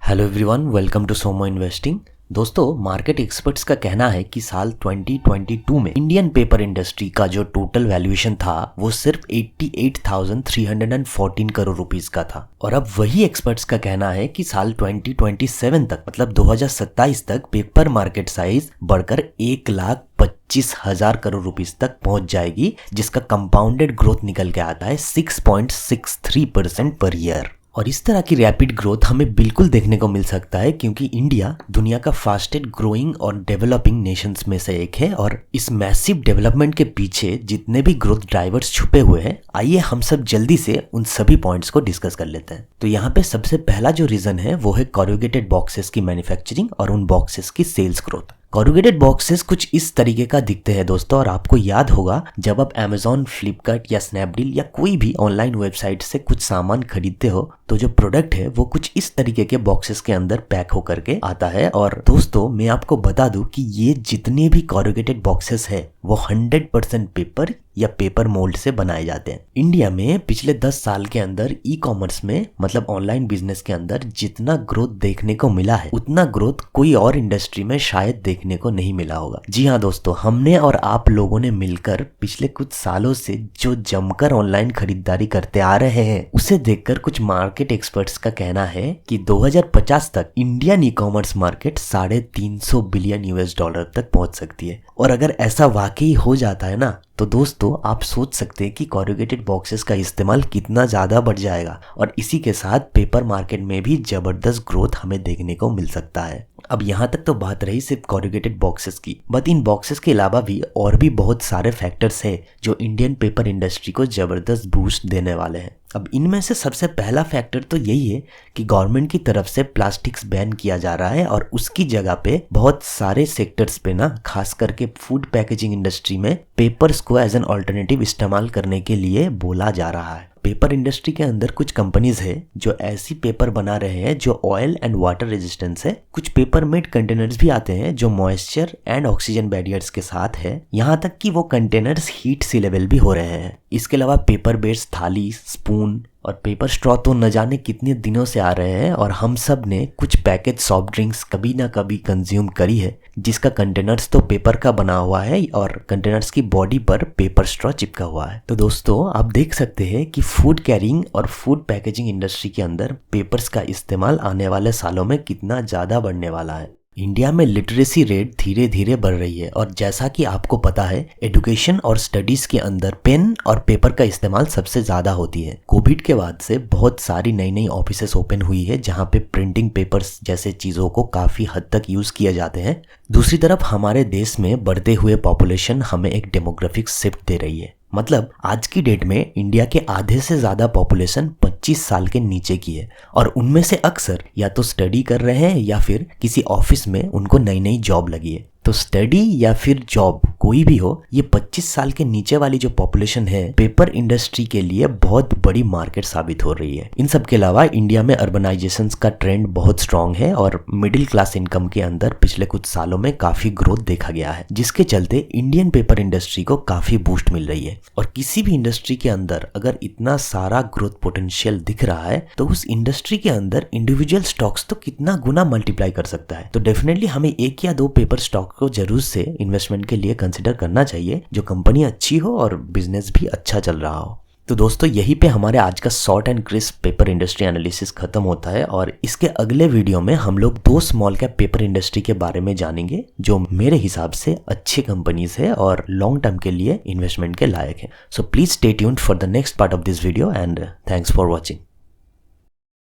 Hello everyone, welcome to सोमो investing. दोस्तों, market experts का कहना है कि साल 2022 में इंडियन पेपर इंडस्ट्री का जो टोटल वैल्यूएशन था वो सिर्फ 88,314 करोड़ रुपीस का था। और अब वही एक्सपर्ट्स का कहना है कि साल 2027 तक मतलब 2027 तक पेपर मार्केट साइज बढ़कर 1,25,000 करोड़ रुपीस तक पहुंच जाएगी, जिसका कंपाउंडेड ग्रोथ निकल के आता है 6.63% पर ईयर। और इस तरह की रैपिड ग्रोथ हमें बिल्कुल देखने को मिल सकता है क्योंकि इंडिया दुनिया का फास्टेस्ट ग्रोइंग और डेवलपिंग नेशंस में से एक है। और इस मैसिव डेवलपमेंट के पीछे जितने भी ग्रोथ ड्राइवर्स छुपे हुए हैं, आइए हम सब जल्दी से उन सभी पॉइंट्स को डिस्कस कर लेते हैं। तो यहाँ पे सबसे पहला जो रीजन है वो है कॉरुगेटेड बॉक्सेस की मैन्युफैक्चरिंग और उन बॉक्सेस की सेल्स ग्रोथ। कॉरुगेटेड बॉक्सेस कुछ इस तरीके का दिखते हैं दोस्तों, और आपको याद होगा जब आप अमेजॉन, फ्लिपकार्ट या स्नैपडील या कोई भी ऑनलाइन वेबसाइट से कुछ सामान खरीदते हो तो जो प्रोडक्ट है वो कुछ इस तरीके के बॉक्सेस के अंदर पैक होकर के आता है। और दोस्तों, मैं आपको बता दूं कि ये जितने भी कॉरुगेटेड बॉक्सेस है वो 100% पेपर या पेपर मोल्ड से बनाए जाते हैं। इंडिया में पिछले 10 साल के अंदर ई कॉमर्स में मतलब ऑनलाइन बिजनेस के अंदर जितना ग्रोथ देखने को मिला है उतना ग्रोथ कोई और इंडस्ट्री में शायद देखने को नहीं मिला होगा। जी हाँ दोस्तों, हमने और आप लोगों ने मिलकर पिछले कुछ सालों से जो जमकर ऑनलाइन खरीदारी करते आ रहे हैं उसे देखकर कुछ मार्केट एक्सपर्ट्स का कहना है कि 2050 तक Indian e commerce market $350 billion US तक पहुंच सकती है। और अगर ऐसा वाकई हो जाता है ना तो दोस्तों आप सोच सकते हैं कि कॉरुगेटेड बॉक्सेस का इस्तेमाल कितना ज़्यादा बढ़ जाएगा और इसी के साथ पेपर मार्केट में भी ज़बरदस्त ग्रोथ हमें देखने को मिल सकता है। अब यहाँ तक तो बात रही सिर्फ कॉरुगेटेड बॉक्सेस की, बट इन बॉक्सेस के अलावा भी और भी बहुत सारे फैक्टर्स हैं जो इंडियन पेपर इंडस्ट्री को ज़बरदस्त बूस्ट देने वाले हैं। अब इनमें से सबसे पहला फैक्टर तो यही है कि गवर्नमेंट की तरफ से प्लास्टिक्स बैन किया जा रहा है और उसकी जगह पे बहुत सारे सेक्टर्स पे ना, खास करके फूड पैकेजिंग इंडस्ट्री में पेपर्स को एज एन ऑल्टरनेटिव इस्तेमाल करने के लिए बोला जा रहा है। पेपर इंडस्ट्री के अंदर कुछ कंपनीज है जो ऐसी पेपर बना रहे हैं जो ऑयल एंड वाटर रेजिस्टेंस है। कुछ पेपर मेड कंटेनर्स भी आते हैं जो मॉइस्चर एंड ऑक्सीजन बैरियर्स के साथ है, यहाँ तक कि वो कंटेनर्स हीट सीलेबल भी हो रहे हैं। इसके अलावा पेपर बेस्ड थाली, स्पून और पेपर स्ट्रॉ तो न जाने कितने दिनों से आ रहे हैं और हम सब ने कुछ पैकेज सॉफ्ट ड्रिंक्स कभी ना कभी कंज्यूम करी है जिसका कंटेनर्स तो पेपर का बना हुआ है और कंटेनर्स की बॉडी पर पेपर स्ट्रॉ चिपका हुआ है। तो दोस्तों आप देख सकते हैं कि फूड कैरिंग और फूड पैकेजिंग इंडस्ट्री के अंदर पेपर्स का इस्तेमाल आने वाले सालों में कितना ज़्यादा बढ़ने वाला है। इंडिया में लिटरेसी रेट धीरे धीरे बढ़ रही है और जैसा कि आपको पता है एजुकेशन और स्टडीज के अंदर पेन और पेपर का इस्तेमाल सबसे ज़्यादा होती है। कोविड के बाद से बहुत सारी नई नई ऑफिसेस ओपन हुई है जहां पे प्रिंटिंग पेपर्स जैसे चीज़ों को काफ़ी हद तक यूज़ किए जाते हैं। दूसरी तरफ हमारे देश में बढ़ते हुए पॉपुलेशन हमें एक डेमोग्राफिक शिफ्ट दे रही है। मतलब आज की डेट में इंडिया के आधे से ज़्यादा पॉपुलेशन 25 साल के नीचे की है और उनमें से अक्सर या तो स्टडी कर रहे हैं या फिर किसी ऑफिस में उनको नई नई जॉब लगी है। तो स्टडी या फिर जॉब कोई भी हो, ये 25 साल के नीचे वाली जो पॉपुलेशन है पेपर इंडस्ट्री के लिए बहुत बड़ी मार्केट साबित हो रही है। इन सब के अलावा इंडिया में अर्बनाइजेशन का ट्रेंड बहुत स्ट्रांग है और मिडिल क्लास इनकम के अंदर पिछले कुछ सालों में काफी ग्रोथ देखा गया है, जिसके चलते इंडियन पेपर इंडस्ट्री को काफी बूस्ट मिल रही है। और किसी भी इंडस्ट्री के अंदर अगर इतना सारा ग्रोथ पोटेंशियल दिख रहा है तो उस इंडस्ट्री के अंदर इंडिविजुअल स्टॉक्स तो कितना गुना मल्टीप्लाई कर सकता है। तो डेफिनेटली हमें 1 या 2 पेपर स्टॉक को जरूर से इन्वेस्टमेंट के लिए कंसिडर करना चाहिए जो कंपनी अच्छी हो और बिजनेस भी अच्छा चल रहा हो। तो दोस्तों यहीं पे हमारे आज का short and crisp paper industry analysis खत्म होता है और इसके अगले वीडियो में हम लोग 2 स्मॉल कैप पेपर इंडस्ट्री के बारे में जानेंगे जो मेरे हिसाब से अच्छी कंपनीज है और लॉन्ग टर्म के लिए इन्वेस्टमेंट के लायक है। So please stay tuned for the next part of this video and thanks for watching.